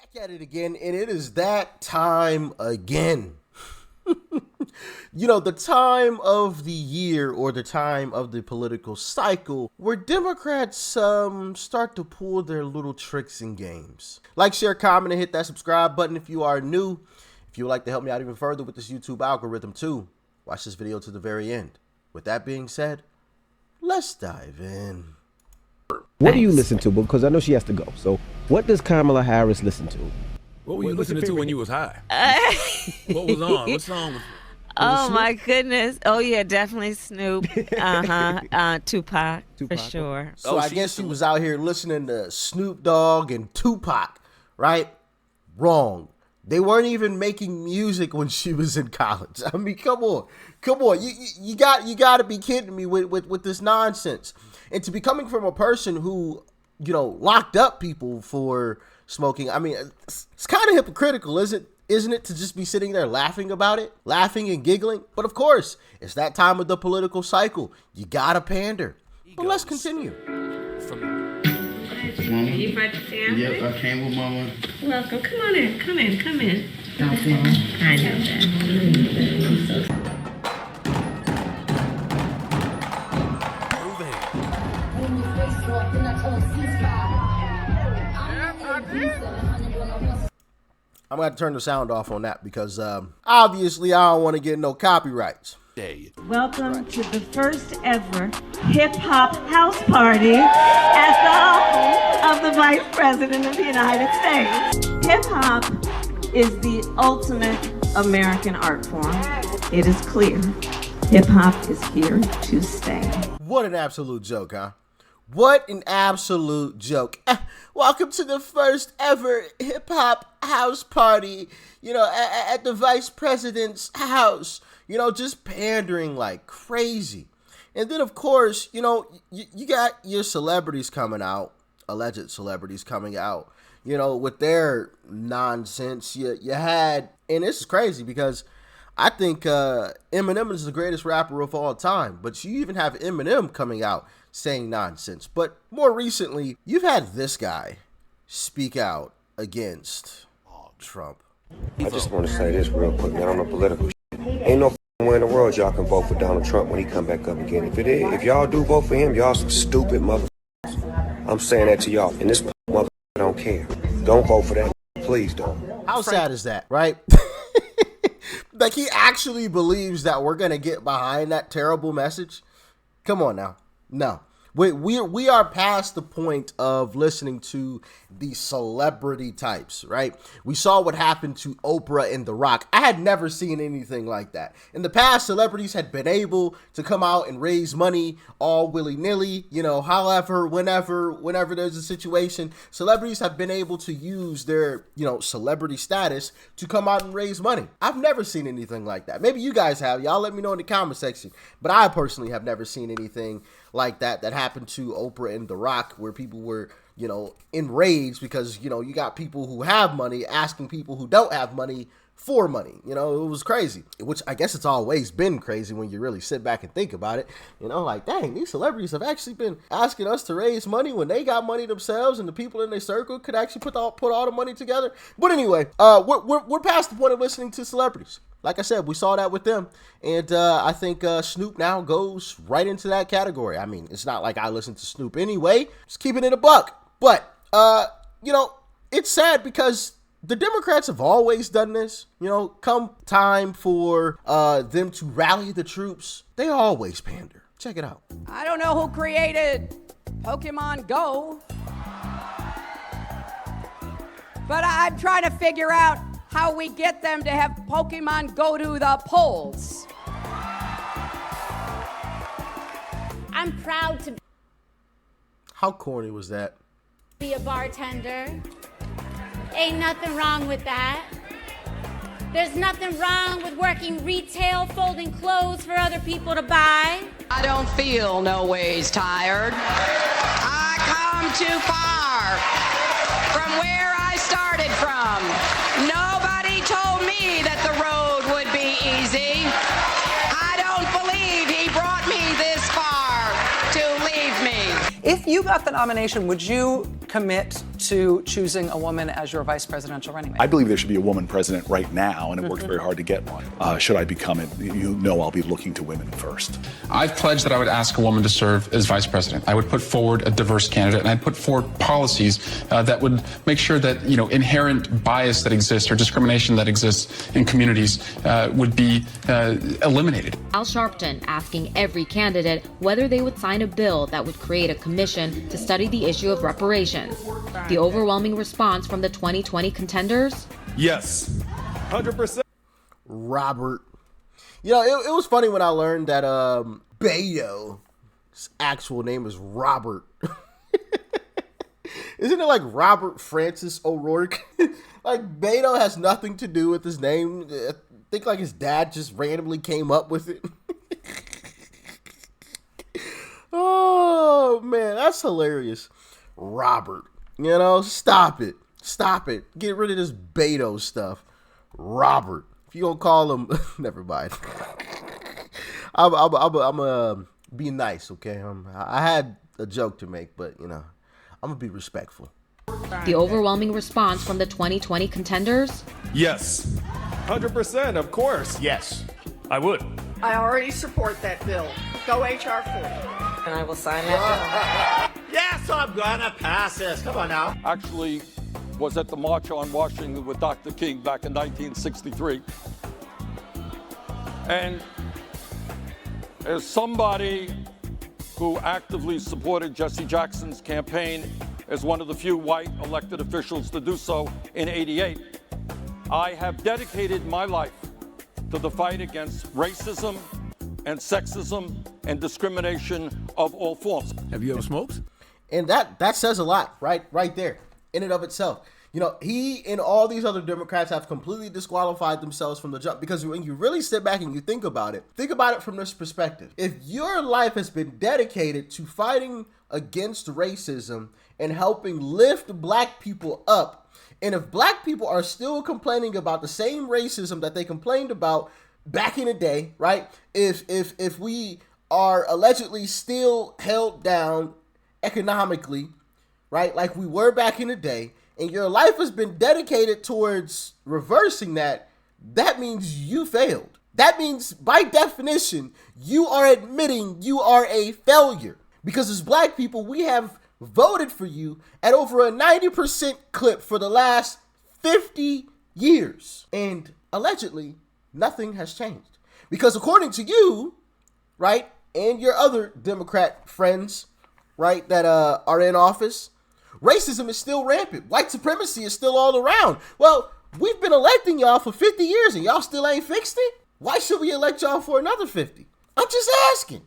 Back at it again, and it is that time again. You know, the time of the year or the time of the political cycle where Democrats start to pull their little tricks and games. Like, share, comment, and hit that subscribe button if you are new. If you would like to help me out even further with this YouTube algorithm too, watch this video to the very end. With that being said, let's dive in. What do you listen to? Because I know she has to go. So what does Kamala Harris listen to? What were you listening to when you was high? What was on? What song was Oh my goodness. Oh yeah, definitely Snoop. Tupac for sure. So I guess she was out here listening to Snoop Dogg and Tupac, right? Wrong. They weren't even making music when she was in college. I mean, come on. You got to be kidding me with this nonsense. And to be coming from a person who, you know, locked up people for smoking, I mean, it's kind of hypocritical, isn't it, to just be sitting there laughing about it, laughing and giggling? But of course, it's that time of the political cycle. You gotta pander. But let's continue. Mama? You brought your family? Yep, I came with Mama. Welcome. Come on in. Come in. Don't feel I know that. I'm going to turn the sound off on that because obviously I don't want to get no copyrights. Welcome to the first ever hip-hop house party at the home of the Vice President of the United States. Hip-hop is the ultimate American art form. It is clear. Hip-hop is here to stay. What an absolute joke, huh? What an absolute joke. Welcome to the first ever hip-hop house party, you know, at the Vice President's house. You know, just pandering like crazy. And then, of course, you know, you got your celebrities coming out, alleged celebrities coming out, you know, with their nonsense. You had, and this is crazy because I think Eminem is the greatest rapper of all time. But you even have Eminem coming out saying nonsense. But more recently, you've had this guy speak out against Trump. I just want to say this real quick, man, on the political shit. Ain't no way in the world y'all can vote for Donald Trump when he come back up again. If y'all do vote for him, y'all some stupid motherfuckers. I'm saying that to y'all, and this motherfucker don't care. Don't vote for that. Please don't. How sad is that, right? Like, he actually believes that we're going to get behind that terrible message? Come on now. No. We are past the point of listening to the celebrity types, right? We saw what happened to Oprah and The Rock. I had never seen anything like that. In the past, celebrities had been able to come out and raise money all willy-nilly, you know, however, whenever there's a situation. Celebrities have been able to use their, you know, celebrity status to come out and raise money. I've never seen anything like that. Maybe you guys have. Y'all let me know in the comment section. But I personally have never seen anything like that happened to Oprah and The Rock, where people were, you know, enraged because, you know, you got people who have money asking people who don't have money for money. You know, it was crazy, which I guess it's always been crazy when you really sit back and think about it. You know, like, dang, these celebrities have actually been asking us to raise money when they got money themselves and the people in their circle could actually put all the money together. But anyway, we're past the point of listening to celebrities. Like I said, we saw that with them, and I think Snoop now goes right into that category. I mean, it's not like I listen to Snoop anyway, just keeping it a buck. But, you know, it's sad because the Democrats have always done this. You know, come time for them to rally the troops, they always pander. Check it out. I don't know who created Pokemon Go, but I'm trying to figure out how we get them to have Pokemon go to the polls. I'm proud to How corny was that? be a bartender. Ain't nothing wrong with that. There's nothing wrong with working retail, folding clothes for other people to buy. I don't feel no ways tired. I come too far from where I started from. Nobody told me that the road would be easy. I don't believe he brought me this far to leave me. If you got the nomination, would you commit to choosing a woman as your vice presidential running mate? I believe there should be a woman president right now, and it worked very hard to get one. Should I become it, I'll be looking to women first. I've pledged that I would ask a woman to serve as vice president. I would put forward a diverse candidate, and I'd put forward policies that would make sure that, inherent bias that exists or discrimination that exists in communities would be eliminated. Al Sharpton asking every candidate whether they would sign a bill that would create a commission to study the issue of reparations. The overwhelming response from the 2020 contenders? Yes. 100%. Robert. It was funny when I learned that Beto's actual name is Robert. Isn't it like Robert Francis O'Rourke? Like, Beto has nothing to do with his name. I think like his dad just randomly came up with it. Oh, man, that's hilarious. Robert. Stop it. Stop it. Get rid of this Beto stuff. Robert. If you don't call him, never mind. I'm gonna be nice, okay? I had a joke to make, but, I'm gonna be respectful. The overwhelming response from the 2020 contenders? Yes. 100%, of course. Yes, I would. I already support that bill. Go HR 40. And I will sign that bill. Yes, I'm gonna pass this. Come on now. Actually, was at the March on Washington with Dr. King back in 1963. And as somebody who actively supported Jesse Jackson's campaign as one of the few white elected officials to do so in '88, I have dedicated my life to the fight against racism and sexism and discrimination of all forms. Have you ever smoked? And that says a lot, right there, in and of itself. He and all these other Democrats have completely disqualified themselves from the jump, because when you really sit back and you think about it from this perspective. If your life has been dedicated to fighting against racism and helping lift black people up, and if black people are still complaining about the same racism that they complained about back in the day, right? If we are allegedly still held down economically, right, like we were back in the day, and your life has been dedicated towards reversing that, that means you failed. That means, by definition, you are admitting you are a failure. Because as black people, we have voted for you at over a 90% clip for the last 50 years. And allegedly, nothing has changed. Because according to you, right, and your other Democrat friends, right, that are in office, racism is still rampant. White supremacy is still all around. Well, we've been electing y'all for 50 years and y'all still ain't fixed it? Why should we elect y'all for another 50? I'm just asking.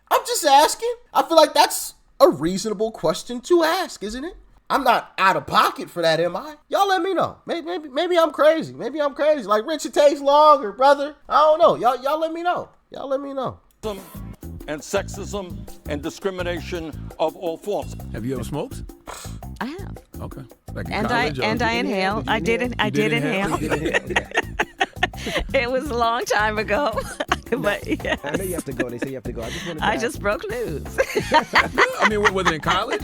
I feel like that's a reasonable question to ask, isn't it? I'm not out of pocket for that, am I? Y'all let me know. Maybe I'm crazy. Like, Rich, it takes longer, brother. I don't know. Y'all let me know. And sexism and discrimination of all forms. Have you ever smoked? I have. Okay. Like in And college, I inhaled. I did inhale. It was a long time ago. But yeah. I know you have to go. They say you have to go. I just broke news. I mean, was it in college?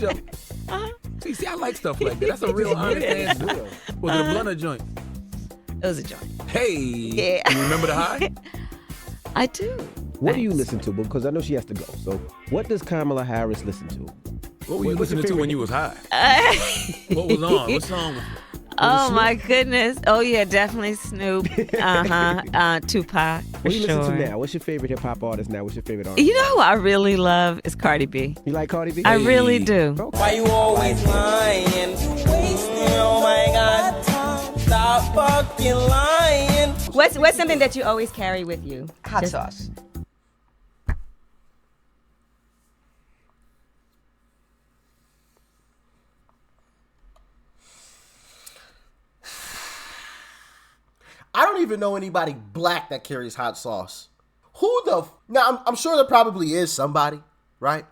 See, I like stuff like that. That's a real honest answer. Was it a blunt or joint? It was a joint. Hey. Yeah. You remember the high? I do. What do you listen to? Because I know she has to go. So what does Kamala Harris listen to? What were you listening to when you was high? What was on? What song was it? Oh my goodness! Oh yeah, definitely Snoop. Tupac. What do you listen to now? What's your favorite hip hop artist now? What's your favorite artist? You know who I really love is Cardi B. You like Cardi B? I really do. Okay. Why you always lying? Oh my God! Stop fucking lying. What's something that you always carry with you? Hot sauce. I don't even know anybody black that carries hot sauce. Now, I'm sure there probably is somebody, right?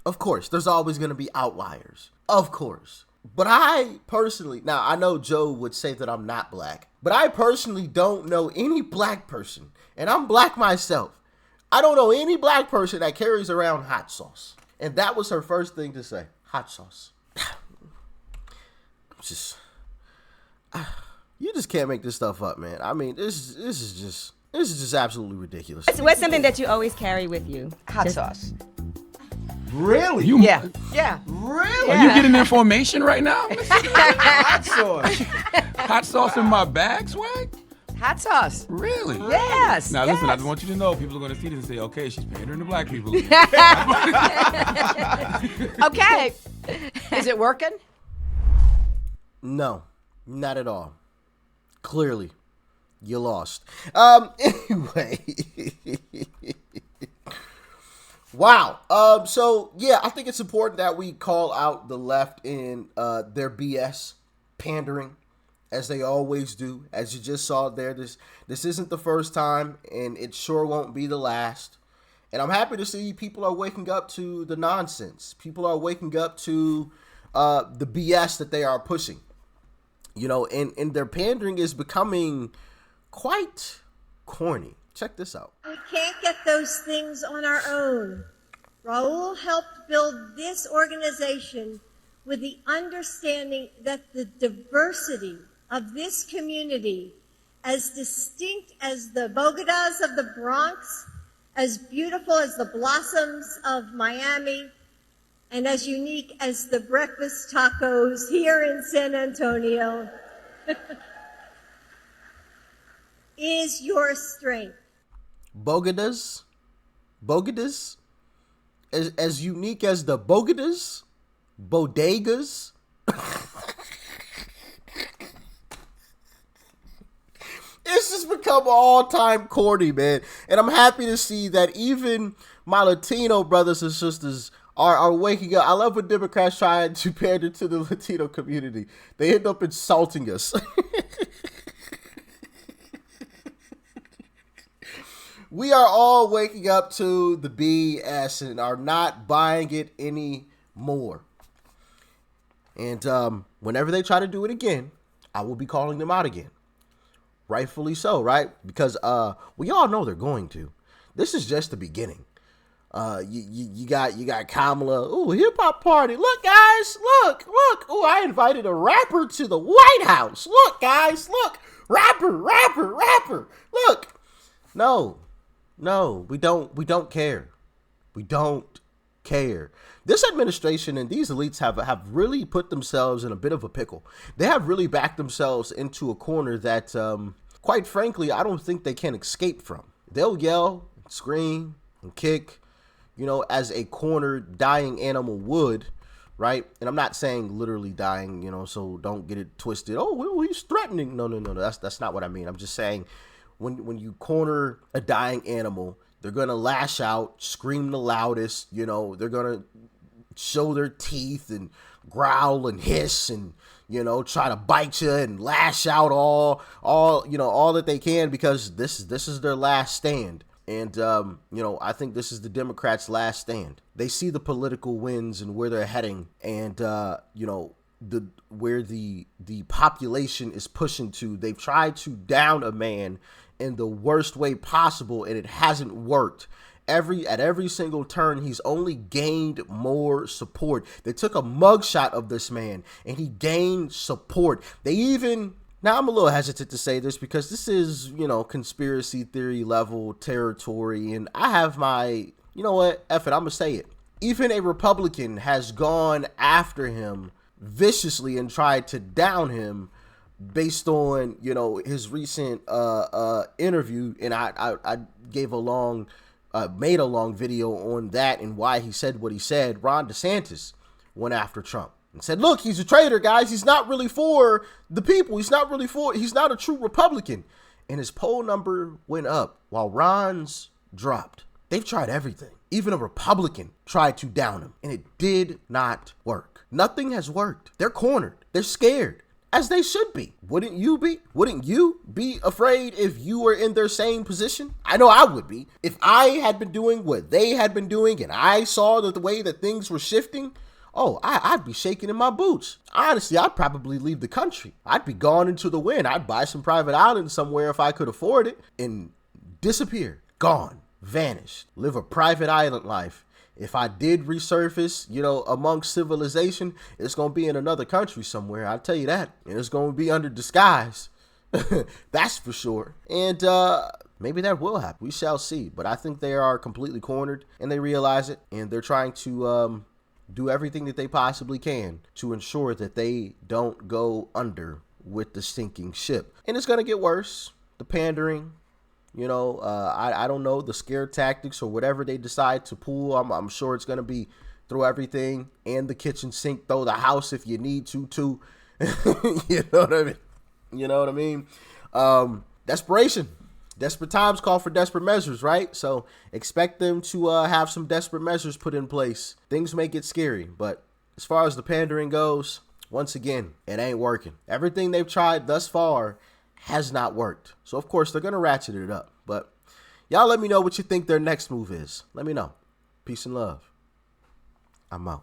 Of course, there's always going to be outliers. Of course. But I personally, now I know Joe would say that I'm not black, but I personally don't know any black person, and I'm black myself. I don't know any black person that carries around hot sauce. And that was her first thing to say, hot sauce. you just can't make this stuff up, man. I mean, this is just absolutely ridiculous. What's something that you always carry with you? Hot sauce. Really? Yeah. Really? Are you getting information right now? Hot sauce. Hot sauce in my bag, swag? Hot sauce. Really? Yes. Now listen, I yes. just want you to know, people are going to see this and say, okay, she's pandering to black people. Okay. Is it working? No, not at all. Clearly, you lost. Anyway. Wow. So yeah, I think it's important that we call out the left in their BS pandering, as they always do. As you just saw there, this isn't the first time, and it sure won't be the last. And I'm happy to see people are waking up to the nonsense. People are waking up to the BS that they are pushing. You know, and their pandering is becoming quite corny. Check this out. We can't get those things on our own. Raul helped build this organization with the understanding that the diversity of this community, as distinct as the Bogotas of the Bronx, as beautiful as the blossoms of Miami, and as unique as the breakfast tacos here in San Antonio, is your strength. Bogotas, as unique as the Bogotas, bodegas. It's just become all-time corny, man. And I'm happy to see that even my Latino brothers and sisters are waking up. I love when Democrats try to pander to the Latino community. They end up insulting us. We are all waking up to the BS and are not buying it anymore. And whenever they try to do it again, I will be calling them out again. Rightfully so, right? Because we all know they're going to. This is just the beginning. You got Kamala. Ooh, hip hop party. Look, guys, look. Ooh, I invited a rapper to the White House. Look, guys, look. Rapper. Look. No, we don't care. We don't care. This administration and these elites have really put themselves in a bit of a pickle. They have really backed themselves into a corner that, quite frankly, I don't think they can escape from. They'll yell, scream, and kick, you know, as a cornered, dying animal would, right? And I'm not saying literally dying, you know, so don't get it twisted. Oh, well, he's threatening. No. That's not what I mean. I'm just saying when you corner a dying animal, they're going to lash out, scream the loudest, you know, they're going to show their teeth and growl and hiss and, you know, try to bite you and lash out all that they can, because this is their last stand. And, you know, I think this is the Democrats' last stand. They see the political winds and where they're heading, and, you know, where the population is pushing to. They've tried to down a man in the worst way possible, and it hasn't worked. At every single turn, he's only gained more support. They took a mugshot of this man, and he gained support. Now, I'm a little hesitant to say this because this is, you know, conspiracy theory level territory, and I have my, you know what, F it, I'm gonna say it. Even a Republican has gone after him viciously and tried to down him based on, you know, his recent interview, and I gave made a long video on that and why he said what he said. Ron DeSantis went after Trump and said, look, he's a traitor, guys. He's not really for the people. He's not a true Republican. And his poll number went up while Ron's dropped. They've tried everything. Even a Republican tried to down him, and it did not work. Nothing has worked. They're cornered. They're scared, as they should be. Wouldn't you be? Wouldn't you be afraid if you were in their same position? I know I would be. If I had been doing what they had been doing and I saw the way that things were shifting, I'd be shaking in my boots. Honestly, I'd probably leave the country. I'd be gone into the wind. I'd buy some private island somewhere if I could afford it and disappear. Gone. Vanished. Live a private island life if I did resurface, amongst civilization, it's going to be in another country somewhere. I'll tell you that. And it's going to be under disguise. That's for sure. And maybe that will happen. We shall see. But I think they are completely cornered and they realize it. And they're trying to do everything that they possibly can to ensure that they don't go under with the sinking ship. And it's going to get worse. The pandering, I don't know, the scare tactics or whatever they decide to pull. I'm sure it's going to be throw everything and the kitchen sink, throw the house if you need to, too. You know what I mean? Desperation. Desperate times call for desperate measures, right? So expect them to have some desperate measures put in place. Things may get scary, but as far as the pandering goes, once again, it ain't working. Everything they've tried thus far has not worked. So, of course, they're going to ratchet it up. But y'all let me know what you think their next move is. Let me know. Peace and love. I'm out.